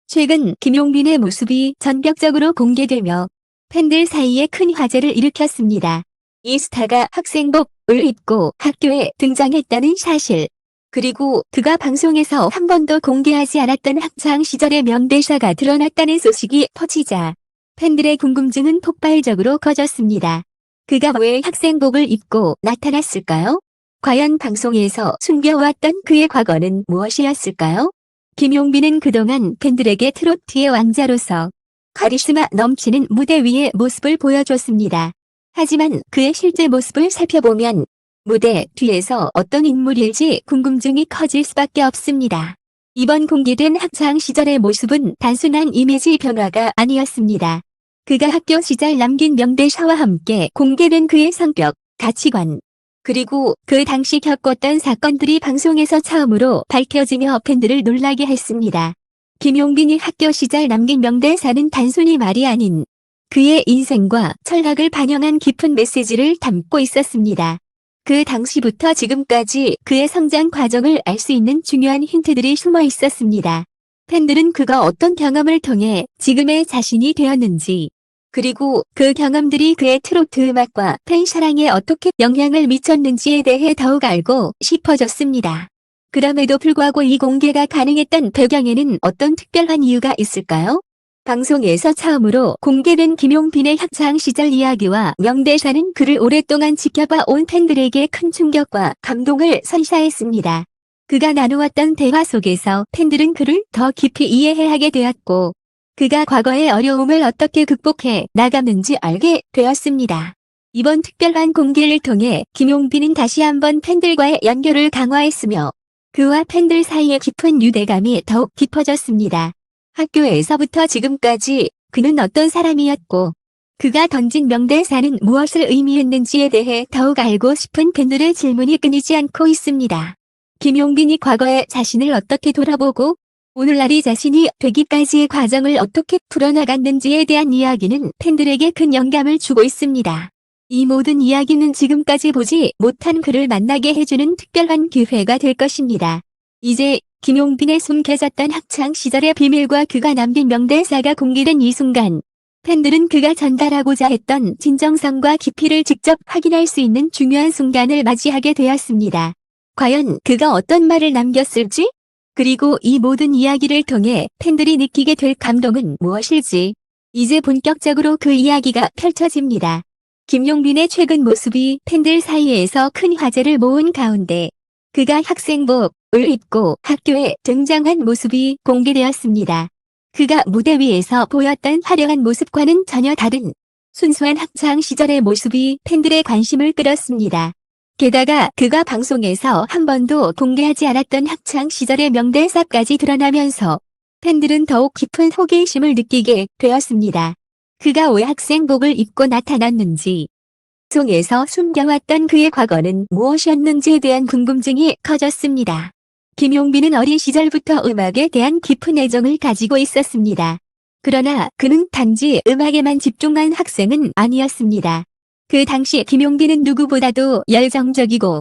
최근 김용빈의 모습이 전격적으로 공개되며 팬들 사이에 큰 화제를 일으켰습니다. 이 스타가 학생복을 입고 학교에 등장했다는 사실, 그리고 그가 방송에서 한 번도 공개하지 않았던 학창 시절의 명대사가 드러났다는 소식이 퍼지자 팬들의 궁금증은 폭발적으로 커졌습니다. 그가 왜 학생복을 입고 나타났을까요? 과연 방송에서 숨겨왔던 그의 과거는 무엇이었을까요? 김용빈은 그동안 팬들에게 트로트의 왕자로서 카리스마 넘치는 무대 위의 모습을 보여줬습니다. 하지만 그의 실제 모습을 살펴보면 무대 뒤에서 어떤 인물일지 궁금증이 커질 수밖에 없습니다. 이번 공개된 학창 시절의 모습은 단순한 이미지 변화가 아니었습니다. 그가 학교 시절 남긴 명대사와 함께 공개된 그의 성격, 가치관, 그리고 그 당시 겪었던 사건들이 방송에서 처음으로 밝혀지며 팬들을 놀라게 했습니다. 김용빈이 학교 시절 남긴 명대사는 단순히 말이 아닌 그의 인생과 철학을 반영한 깊은 메시지를 담고 있었습니다. 그 당시부터 지금까지 그의 성장 과정을 알 수 있는 중요한 힌트들이 숨어 있었습니다. 팬들은 그가 어떤 경험을 통해 지금의 자신이 되었는지, 그리고 그 경험들이 그의 트로트 음악과 팬 사랑에 어떻게 영향을 미쳤는지에 대해 더욱 알고 싶어졌습니다. 그럼에도 불구하고 이 공개가 가능했던 배경에는 어떤 특별한 이유가 있을까요? 방송에서 처음으로 공개된 김용빈의 학창 시절 이야기와 명대사는 그를 오랫동안 지켜봐 온 팬들에게 큰 충격과 감동을 선사했습니다. 그가 나누었던 대화 속에서 팬들은 그를 더 깊이 이해하게 되었고, 그가 과거의 어려움을 어떻게 극복해 나갔는지 알게 되었습니다. 이번 특별한 공개를 통해 김용빈은 다시 한번 팬들과의 연결을 강화했으며 그와 팬들 사이의 깊은 유대감이 더욱 깊어졌습니다. 학교에서부터 지금까지 그는 어떤 사람이었고 그가 던진 명대사는 무엇을 의미했는지에 대해 더욱 알고 싶은 팬들의 질문이 끊이지 않고 있습니다. 김용빈이 과거의 자신을 어떻게 돌아보고 오늘날이 자신이 되기까지의 과정을 어떻게 풀어나갔는지에 대한 이야기는 팬들에게 큰 영감을 주고 있습니다. 이 모든 이야기는 지금까지 보지 못한 그를 만나게 해주는 특별한 기회가 될 것입니다. 이제 김용빈의 숨겨졌던 학창 시절의 비밀과 그가 남긴 명대사가 공개된 이 순간, 팬들은 그가 전달하고자 했던 진정성과 깊이를 직접 확인할 수 있는 중요한 순간을 맞이하게 되었습니다. 과연 그가 어떤 말을 남겼을지? 그리고 이 모든 이야기를 통해 팬들이 느끼게 될 감동은 무엇일지? 이제 본격적으로 그 이야기가 펼쳐집니다. 김용빈의 최근 모습이 팬들 사이에서 큰 화제를 모은 가운데 그가 학생복을 입고 학교에 등장한 모습이 공개되었습니다. 그가 무대 위에서 보였던 화려한 모습과는 전혀 다른 순수한 학창 시절의 모습이 팬들의 관심을 끌었습니다. 게다가 그가 방송에서 한 번도 공개하지 않았던 학창 시절의 명대사까지 드러나면서 팬들은 더욱 깊은 호기심을 느끼게 되었습니다. 그가 왜 학생복을 입고 나타났는지, 방송에서 숨겨왔던 그의 과거는 무엇이었는지에 대한 궁금증이 커졌습니다. 김용빈은 어린 시절부터 음악에 대한 깊은 애정을 가지고 있었습니다. 그러나 그는 단지 음악에만 집중한 학생은 아니었습니다. 그 당시 김용빈은 누구보다도 열정적이고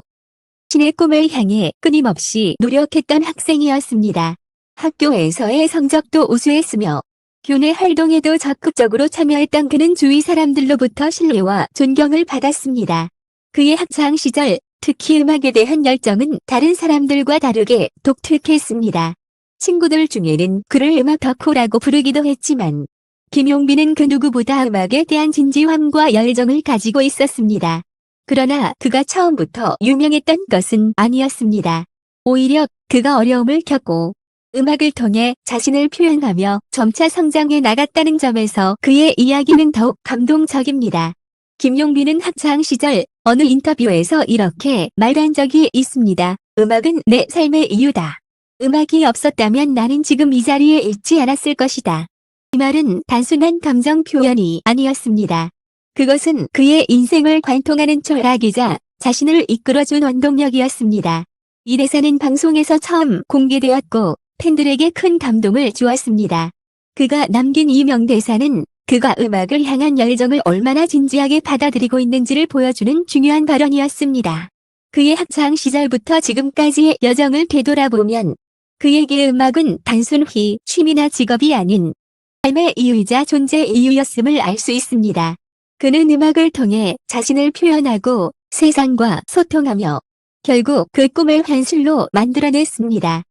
자신의 꿈을 향해 끊임없이 노력했던 학생이었습니다. 학교에서의 성적도 우수했으며 교내 활동에도 적극적으로 참여했던 그는 주위 사람들로부터 신뢰와 존경을 받았습니다. 그의 학창 시절, 특히 음악에 대한 열정은 다른 사람들과 다르게 독특했습니다. 친구들 중에는 그를 음악 덕후라고 부르기도 했지만 김용빈은 그 누구보다 음악에 대한 진지함과 열정을 가지고 있었습니다. 그러나 그가 처음부터 유명했던 것은 아니었습니다. 오히려 그가 어려움을 겪고 음악을 통해 자신을 표현하며 점차 성장해 나갔다는 점에서 그의 이야기는 더욱 감동적입니다. 김용빈은 학창 시절 어느 인터뷰에서 이렇게 말한 적이 있습니다. 음악은 내 삶의 이유다. 음악이 없었다면 나는 지금 이 자리에 있지 않았을 것이다. 이 말은 단순한 감정 표현이 아니었습니다. 그것은 그의 인생을 관통하는 철학이자 자신을 이끌어준 원동력이었습니다. 이 대사는 방송에서 처음 공개되었고 팬들에게 큰 감동을 주었습니다. 그가 남긴 이 명대사는 그가 음악을 향한 열정을 얼마나 진지하게 받아들이고 있는지를 보여주는 중요한 발언이었습니다. 그의 학창 시절부터 지금까지의 여정을 되돌아보면 그에게 음악은 단순히 취미나 직업이 아닌 삶의 이유이자 존재 이유였음을 알 수 있습니다. 그는 음악을 통해 자신을 표현하고 세상과 소통하며 결국 그 꿈을 현실로 만들어냈습니다.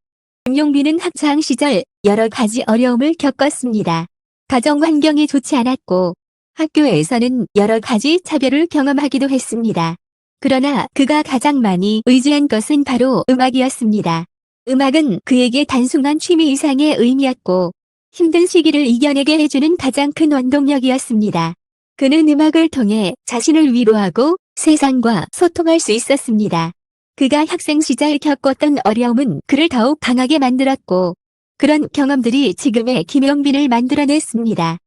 김용빈은 학창 시절 여러 가지 어려움을 겪었습니다. 가정 환경이 좋지 않았고 학교에서는 여러 가지 차별을 경험하기도 했습니다. 그러나 그가 가장 많이 의지한 것은 바로 음악이었습니다. 음악은 그에게 단순한 취미 이상의 의미였고 힘든 시기를 이겨내게 해주는 가장 큰 원동력이었습니다. 그는 음악을 통해 자신을 위로하고 세상과 소통할 수 있었습니다. 그가 학생 시절 겪었던 어려움은 그를 더욱 강하게 만들었고 그런 경험들이 지금의 김용빈을 만들어냈습니다.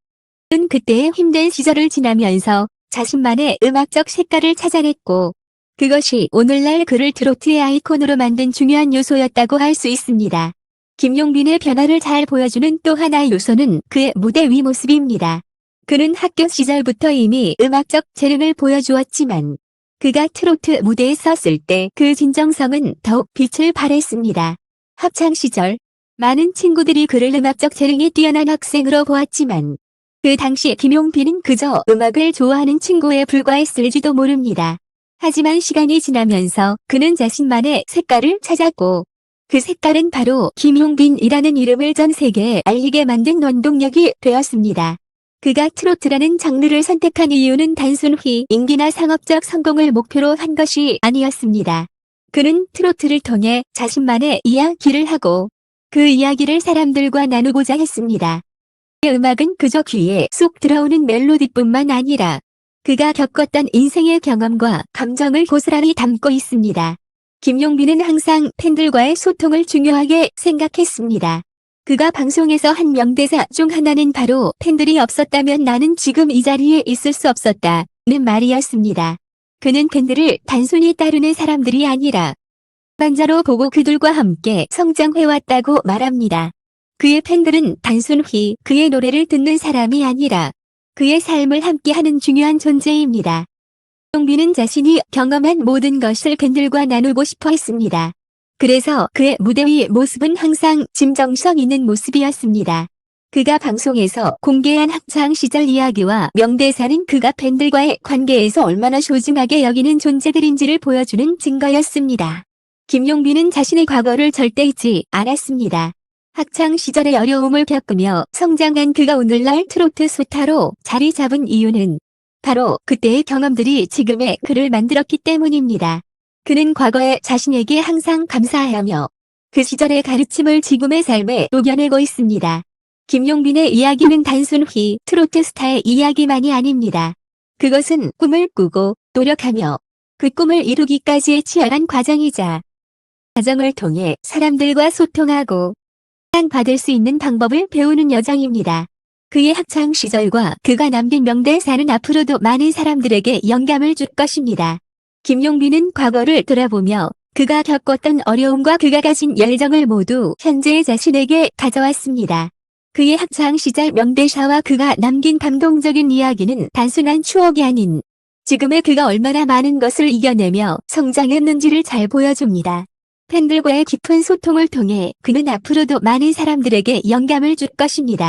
그는 그때의 힘든 시절을 지나면서 자신만의 음악적 색깔을 찾아냈고 그것이 오늘날 그를 트로트의 아이콘으로 만든 중요한 요소였다고 할 수 있습니다. 김용빈의 변화를 잘 보여주는 또 하나의 요소는 그의 무대 위 모습입니다. 그는 학교 시절부터 이미 음악적 재능을 보여주었지만 그가 트로트 무대에 섰을 때 그 진정성은 더욱 빛을 발했습니다. 학창 시절 많은 친구들이 그를 음악적 재능이 뛰어난 학생으로 보았지만 그 당시 김용빈은 그저 음악을 좋아하는 친구에 불과했을지도 모릅니다. 하지만 시간이 지나면서 그는 자신만의 색깔을 찾았고 그 색깔은 바로 김용빈이라는 이름을 전 세계에 알리게 만든 원동력이 되었습니다. 그가 트로트라는 장르를 선택한 이유는 단순히 인기나 상업적 성공을 목표로 한 것이 아니었습니다. 그는 트로트를 통해 자신만의 이야기를 하고 그 이야기를 사람들과 나누고자 했습니다. 그의 음악은 그저 귀에 쏙 들어오는 멜로디뿐만 아니라 그가 겪었던 인생의 경험과 감정을 고스란히 담고 있습니다. 김용빈은 항상 팬들과의 소통을 중요하게 생각했습니다. 그가 방송에서 한 명대사 중 하나는 바로 팬들이 없었다면 나는 지금 이 자리에 있을 수 없었다는 말이었습니다. 그는 팬들을 단순히 따르는 사람들이 아니라 반자로 보고 그들과 함께 성장해왔다고 말합니다. 그의 팬들은 단순히 그의 노래를 듣는 사람이 아니라 그의 삶을 함께하는 중요한 존재입니다. 김용빈은 자신이 경험한 모든 것을 팬들과 나누고 싶어 했습니다. 그래서 그의 무대 위 모습은 항상 진정성 있는 모습이었습니다. 그가 방송에서 공개한 학창 시절 이야기와 명대사는 그가 팬들과의 관계에서 얼마나 소중하게 여기는 존재들인지를 보여주는 증거였습니다. 김용빈은 자신의 과거를 절대 잊지 않았습니다. 학창 시절의 어려움을 겪으며 성장한 그가 오늘날 트로트 스타로 자리 잡은 이유는 바로 그때의 경험들이 지금의 그를 만들었기 때문입니다. 그는 과거에 자신에게 항상 감사하며 그 시절의 가르침을 지금의 삶에 녹여내고 있습니다. 김용빈의 이야기는 단순히 트로트 스타의 이야기만이 아닙니다. 그것은 꿈을 꾸고 노력하며 그 꿈을 이루기까지의 치열한 과정이자 과정을 통해 사람들과 소통하고 사랑받을 수 있는 방법을 배우는 여정입니다. 그의 학창 시절과 그가 남긴 명대사는 앞으로도 많은 사람들에게 영감을 줄 것입니다. 김용빈은 과거를 돌아보며 그가 겪었던 어려움과 그가 가진 열정을 모두 현재의 자신에게 가져왔습니다. 그의 학창 시절 명대사와 그가 남긴 감동적인 이야기는 단순한 추억이 아닌 지금의 그가 얼마나 많은 것을 이겨내며 성장했는지를 잘 보여줍니다. 팬들과의 깊은 소통을 통해 그는 앞으로도 많은 사람들에게 영감을 줄 것입니다.